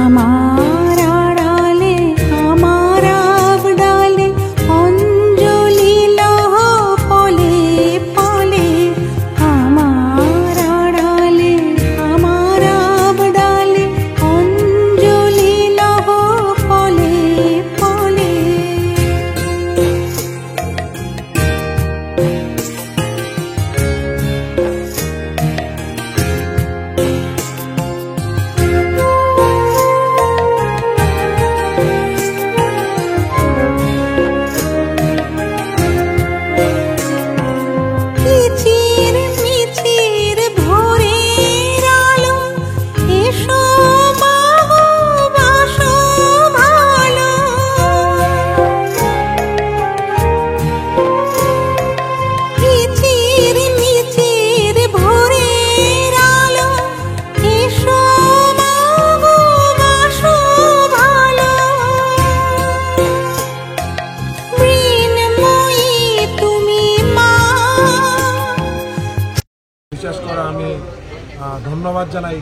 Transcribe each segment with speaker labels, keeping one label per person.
Speaker 1: আমার আড়ালে আমার আবডালে অঞ্জলি লহ পলে পলে আমার আড়ালে আমার আবডালে অঞ্জলি লহ পলে পলে মিচির মিচির ভোরের আলো এসো বাহু বাসো ভালো মিচির মিচির ভোরের আলো এসো বাহু বাসো ভালো মৃন্ময়ী তুমি মা।
Speaker 2: বিশেষ করে আমি ধন্যবাদ জানাই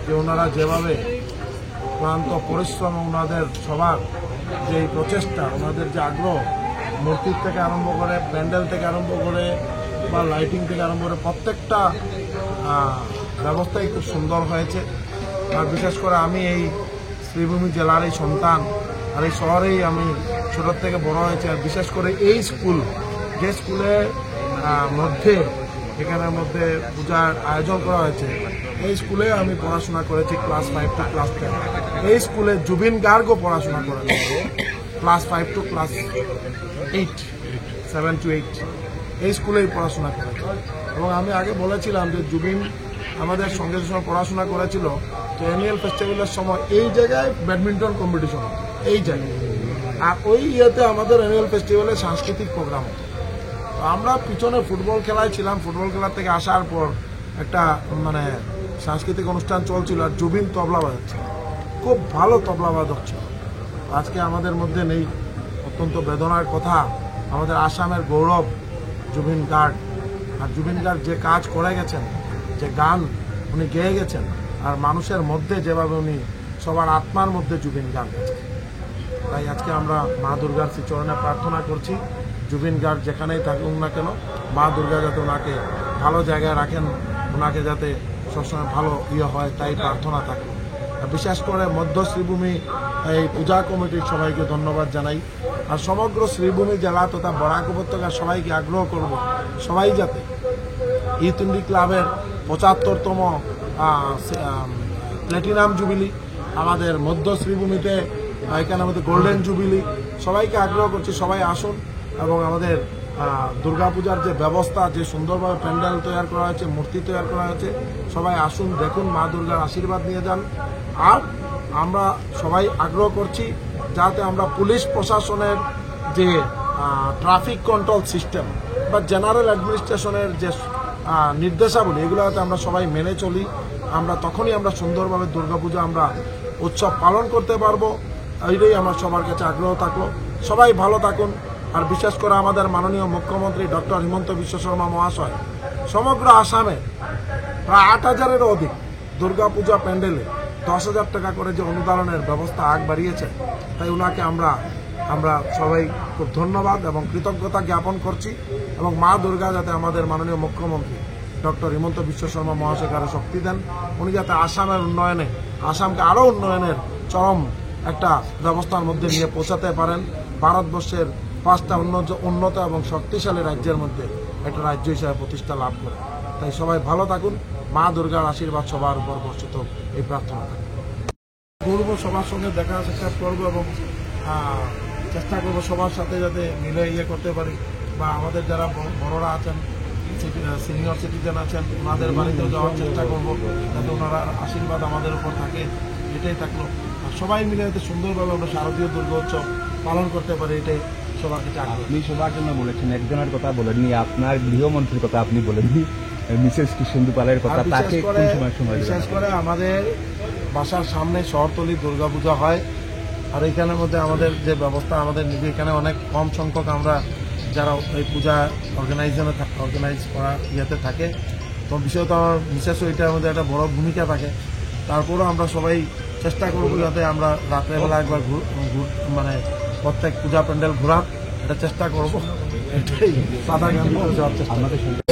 Speaker 2: যে ওনারা যেভাবে ক্লান্ত পরিশ্রম ওনাদের সবার যে এই প্রচেষ্টা, ওনাদের যে আগ্রহ, মূর্তির থেকে আরম্ভ করে প্যান্ডেল থেকে আরম্ভ করে বা লাইটিং থেকে আরম্ভ করে প্রত্যেকটা ব্যবস্থাই খুব সুন্দর হয়েছে। আর বিশেষ করে আমি এই শ্রীভূমি জেলার এই সন্তান, আর এই শহরেই আমি ছোটোর থেকে বড় হয়েছি। আর বিশেষ করে এই স্কুল, যে স্কুলের মধ্যে এখানের মধ্যে পূজার আয়োজন করা হয়েছে, এই স্কুলে আমি পড়াশোনা করেছি ক্লাস 5 টু ক্লাস 10। এই স্কুলে জুবিন গার্গও পড়াশোনা করেছে ক্লাস 5 টু ক্লাস 8, 7 to 8 এই স্কুলেই পড়াশোনা করেছে। এবং আমি আগে বলেছিলাম যে জুবিন আমাদের সঙ্গে সময় পড়াশোনা করেছিল, তো অ্যানুয়াল ফেস্টিভ্যালের সময় এই জায়গায় ব্যাডমিন্টন কম্পিটিশন হতো এই জায়গায়, আর ওই ইয়েতে আমাদের অ্যানুয়াল ফেস্টিভ্যালে সাংস্কৃতিক প্রোগ্রাম হতো। আমরা পিছনে ফুটবল খেলায় ছিলাম, ফুটবল খেলার থেকে আসার পর একটা সাংস্কৃতিক অনুষ্ঠান চলছিল, আর জুবিন তবলা বাজাচ্ছিল, খুব ভালো তবলা বাদক ছিল। আজকে আমাদের মধ্যে নেই, অত্যন্ত বেদনার কথা। আমাদের আসামের গৌরব জুবিন গার্গ, আর জুবিন গার্গ যে কাজ করে গেছেন, যে গান উনি গেয়ে গেছেন, আর মানুষের মধ্যে যেভাবে উনি সবার আত্মার মধ্যে জুবিন গার্গ গেছেন। তাই আজকে আমরা মা দুর্গার শ্রীচরণে প্রার্থনা করছি, জুবিন গার্গ যেখানেই থাকুন না কেন, মা দুর্গা যাতে ওনাকে ভালো জায়গায় রাখেন, ওনাকে যাতে সবসময় ভালো হয়, তাই প্রার্থনা থাকে। বিশেষ করে মধ্য শ্রীভূমি এই পূজা কমিটির সবাইকে ধন্যবাদ জানাই। আর সমগ্র শ্রীভূমি জেলা তথা বরাক উপত্যকার সবাইকে আগ্রহ করব, সবাই যাতে ইতুন্ডি ক্লাবের 75তম প্ল্যাটিনাম জুবিলি, আমাদের মধ্য শ্রীভূমিতে এখানে আমাদের গোল্ডেন জুবিলি, সবাইকে আগ্রহ করছি সবাই আসুন। এবং আমাদের দুর্গাপূজার যে ব্যবস্থা, যে সুন্দরভাবে প্যান্ডেল তৈরি করা হয়েছে, মূর্তি তৈরি করা হয়েছে, সবাই আসুন, দেখুন, মা দুর্গার আশীর্বাদ নিয়ে যান। আর আমরা সবাই আগ্রহ করছি যাতে আমরা পুলিশ প্রশাসনের যে ট্রাফিক কন্ট্রোল সিস্টেম বা জেনারেল অ্যাডমিনিস্ট্রেশনের যে নির্দেশাবলী, এগুলো যাতে আমরা সবাই মেনে চলি। আমরা তখনই আমরা সুন্দরভাবে দুর্গাপূজা আমরা উৎসব পালন করতে পারবো। এইটাই আমার সবার কাছে আগ্রহ থাকলো। সবাই ভালো থাকুন। আর বিশেষ করে আমাদের মাননীয় মুখ্যমন্ত্রী ডক্টর হিমন্ত বিশ্ব শর্মা মহাশয় সমগ্র আসামে প্রায় 8,000-এরও অধিক দুর্গাপূজা প্যান্ডেলে 10,000 টাকা করে যে অনুদানের ব্যবস্থা আগ বাড়িয়েছে, তাই ওনাকে আমরা সবাই খুব ধন্যবাদ এবং কৃতজ্ঞতা জ্ঞাপন করছি। এবং মা দুর্গা যাতে আমাদের মাননীয় মুখ্যমন্ত্রী ডক্টর হিমন্ত বিশ্ব শর্মা মহাশয়কে আরও শক্তি দেন, উনি যাতে আসামের উন্নয়নে, আসামকে আরও উন্নয়নের চরম একটা ব্যবস্থার মধ্যে নিয়ে পৌঁছাতে পারেন, ভারতবর্ষের 5টা উন্নত এবং শক্তিশালী রাজ্যের মধ্যে একটা রাজ্য হিসাবে প্রতিষ্ঠা লাভ করে। তাই সবাই ভালো থাকুন, মা দুর্গার আশীর্বাদ সবার উপর বর্ষিত, এই প্রার্থনা থাকুন। করবো সবার সঙ্গে দেখা সাক্ষাৎ করবো এবং চেষ্টা করবো সবার সাথে যাতে মিলে করতে পারি, বা আমাদের যারা বড়রা আছেন, সিনিয়র সিটিজেন আছেন, ওনাদের বাড়িতেও যাওয়ার চেষ্টা করবো যাতে ওনারা আশীর্বাদ আমাদের উপর থাকে। এটাই থাকলো। আর সবাই মিলে যাতে সুন্দরভাবে আমরা শারদীয় দুর্গোৎসব পালন করতে পারি, এটাই সবার কাছে আগ্রহ।
Speaker 3: আপনি সবার জন্য বলেছেন, একজনের কথা বলেননি, আপনার গৃহমন্ত্রীর কথা আপনি বলেননি, মিসেস কৃষ্ণেন্দু পালের কথা, তাকে কোন সময়
Speaker 2: বিশেষ করে আমাদের বাসার সামনে শহরতলি দুর্গাপূজা হয়, আর এখানের মধ্যে আমাদের যে ব্যবস্থা, আমাদের নিজে এখানে অনেক কম সংখ্যক আমরা যারা এই পূজা অর্গানাইজ করা ইয়েতে থাকে, তো বিষয়ত আমার বিশেষ এটার মধ্যে একটা বড় ভূমিকা থাকে। তারপরেও আমরা সবাই চেষ্টা করবো যাতে আমরা রাত্রেবেলা একবার মানে প্রত্যেক পূজা প্যান্ডেল ঘোরার এটা চেষ্টা করবো, এটাই বাধা যাওয়ার চেষ্টা।
Speaker 3: আমাদের সঙ্গে